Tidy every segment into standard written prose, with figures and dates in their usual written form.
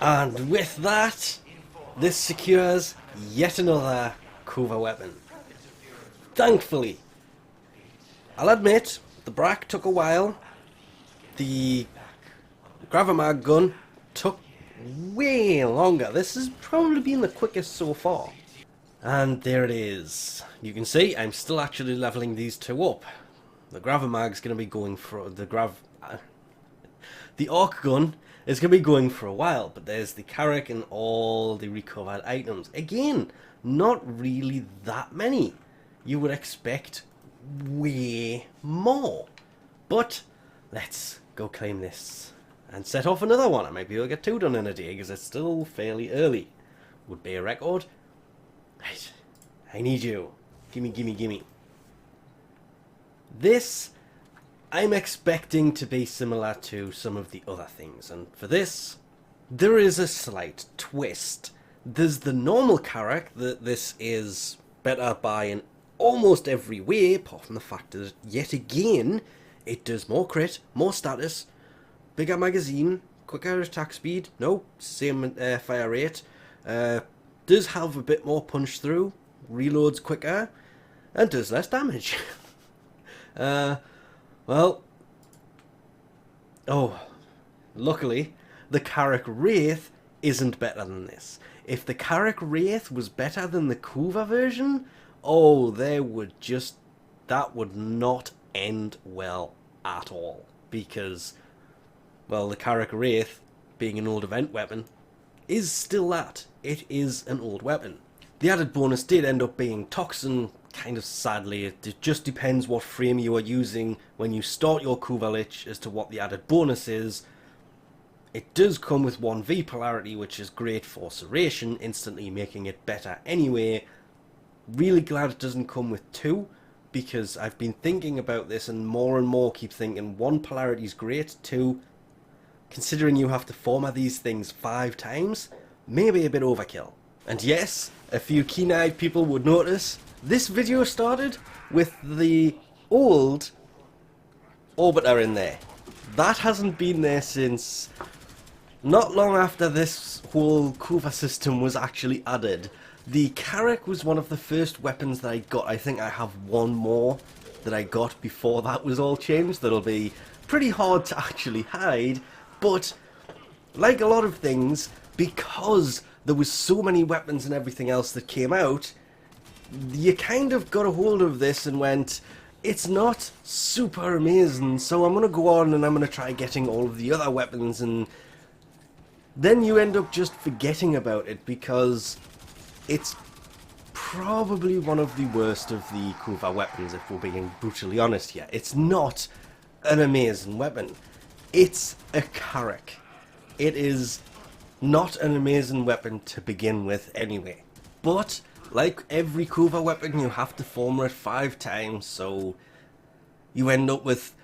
And with that, this secures yet another Kuva weapon. Thankfully, I'll admit, the Brak took a while. The Gravamag gun took way longer. This has probably been the quickest so far. And there it is. You can see I'm still actually leveling these two up. The Gravamag's going to be going for the Arc gun is going to be going for a while, but there's the Karak and all the recovered items. Again, not really that many. You would expect way more. But let's go claim this and set off another one. I might be able to get 2 done in a day because it's still fairly early. Would be a record. Right, I need you. Gimme, gimme, gimme. This, I'm expecting to be similar to some of the other things, and for this, there is a slight twist. There's the normal Karak that this is better by in almost every way, apart from the fact that, yet again, it does more crit, more status, bigger magazine, quicker attack speed, no, same fire rate, does have a bit more punch through, reloads quicker, and does less damage. Well, oh, luckily, the Karak Wraith isn't better than this. If the Karak Wraith was better than the Kuva version, oh, that would not end well at all. Because, well, the Karak Wraith, being an old event weapon, is still that. It is an old weapon. The added bonus did end up being Toxin, kind of sadly. It just depends what frame you are using when you start your Kuva Lich as to what the added bonus is. It does come with 1v polarity, which is great for Serration, instantly making it better anyway. Really glad it doesn't come with 2, because I've been thinking about this and more keep thinking 1 polarity is great, 2, considering you have to format these things 5 times, maybe a bit overkill. And yes, a few keen-eyed people would notice, this video started with the old Orbiter in there. That hasn't been there since not long after this whole Kuva system was actually added. The Karak was one of the first weapons that I got. I think I have one more that I got before that was all changed. That'll be pretty hard to actually hide, but like a lot of things, because there was so many weapons and everything else that came out, you kind of got a hold of this and went, it's not super amazing, so I'm going to go on and I'm going to try getting all of the other weapons, and then you end up just forgetting about it because it's probably one of the worst of the Kuva weapons, if we're being brutally honest here. It's not an amazing weapon. It's a Karak. It is not an amazing weapon to begin with anyway. But like every Kuva weapon, you have to format it 5 times, so you end up with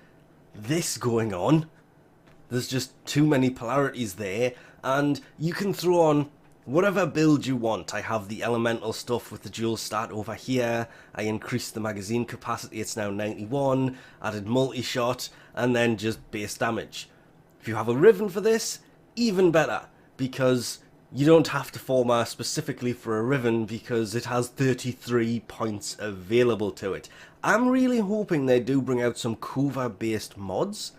this going on. There's just too many polarities there, and you can throw on whatever build you want. I have the elemental stuff with the dual stat over here. I increased the magazine capacity, it's now 91, added multi-shot, and then just base damage. If you have a Riven for this, even better, because you don't have to format specifically for a Riven because it has 33 points available to it. I'm really hoping they do bring out some Kuva based mods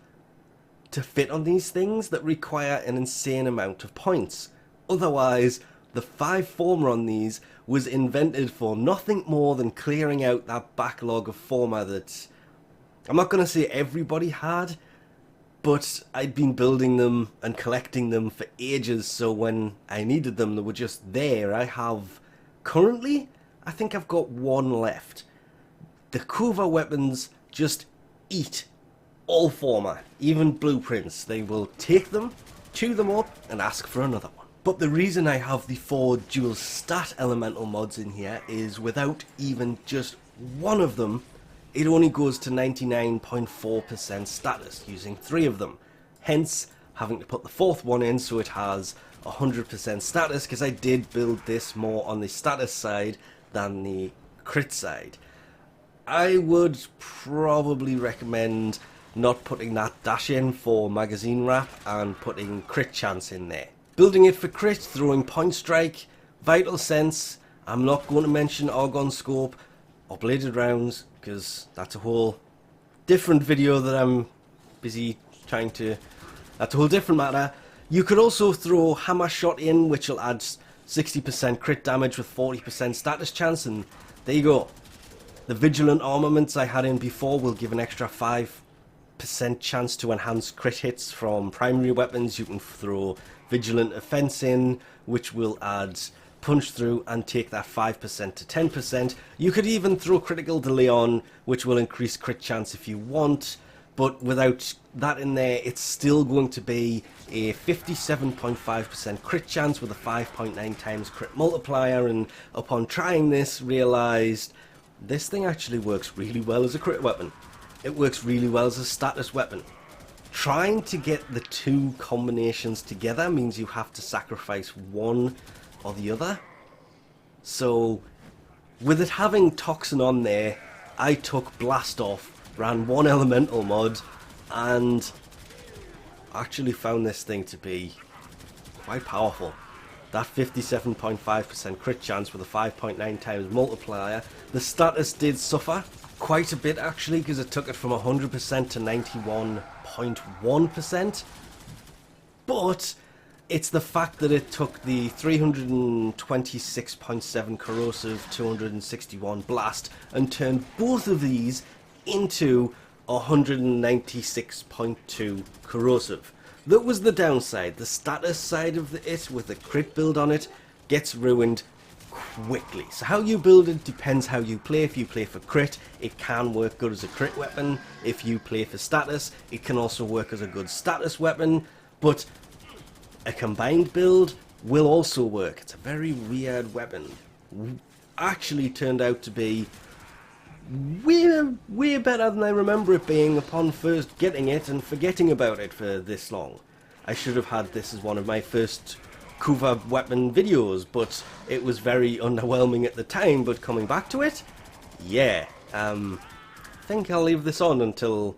to fit on these things that require an insane amount of points. Otherwise, the 5 former on these was invented for nothing more than clearing out that backlog of former that I'm not going to say everybody had, but I'd been building them and collecting them for ages, so when I needed them, they were just there. I have, currently, I think I've got 1 left. The Kuva weapons just eat all former, even blueprints. They will take them, chew them up, and ask for another one. But the reason I have the 4 dual stat elemental mods in here is without even just one of them, it only goes to 99.4% status using 3 of them. Hence, having to put the 4th one in so it has 100% status, because I did build this more on the status side than the crit side. I would probably recommend not putting that dash in for magazine wrap and putting crit chance in there. Building it for crit, throwing Point Strike, Vital Sense. I'm not going to mention Argon Scope or Bladed Rounds, because that's a whole different video that I'm busy trying to... That's a whole different matter. You could also throw Hammer Shot in, which will add 60% crit damage with 40% status chance, and there you go. The Vigilant Armaments I had in before will give an extra 5% chance to enhance crit hits from primary weapons. You can throw Vigilant Offense in, which will add Punch Through and take that 5% to 10%. You could even throw Critical Delay on, which will increase crit chance if you want. But without that in there, it's still going to be a 57.5% crit chance with a 5.9 times crit multiplier. And upon trying this, realised this thing actually works really well as a crit weapon. It works really well as a status weapon. Trying to get the two combinations together means you have to sacrifice one or the other. So, with it having Toxin on there, I took Blast Off, ran one elemental mod, and actually found this thing to be quite powerful. That 57.5% crit chance with a 5.9 times multiplier. The status did suffer quite a bit actually, because it took it from 100% to 91.1%. But it's the fact that it took the 326.7 corrosive, 261 blast, and turned both of these into 196.2 corrosive. That was the downside. The status side of it, with the crit build on it, gets ruined quickly. So how you build it depends how you play. If you play for crit, it can work good as a crit weapon. If you play for status, it can also work as a good status weapon. But a combined build will also work. It's a very weird weapon. Actually turned out to be way better than I remember it being upon first getting it and forgetting about it for this long. I should have had this as one of my first Kuva weapon videos, but it was very underwhelming at the time. But coming back to it, yeah, I think I'll leave this on until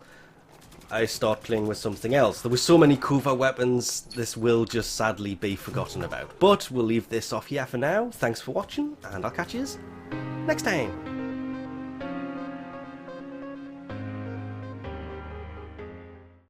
I start playing with something else. There were so many Kuva weapons, this will just sadly be forgotten about. But we'll leave this off here for now. Thanks for watching, and I'll catch you next time.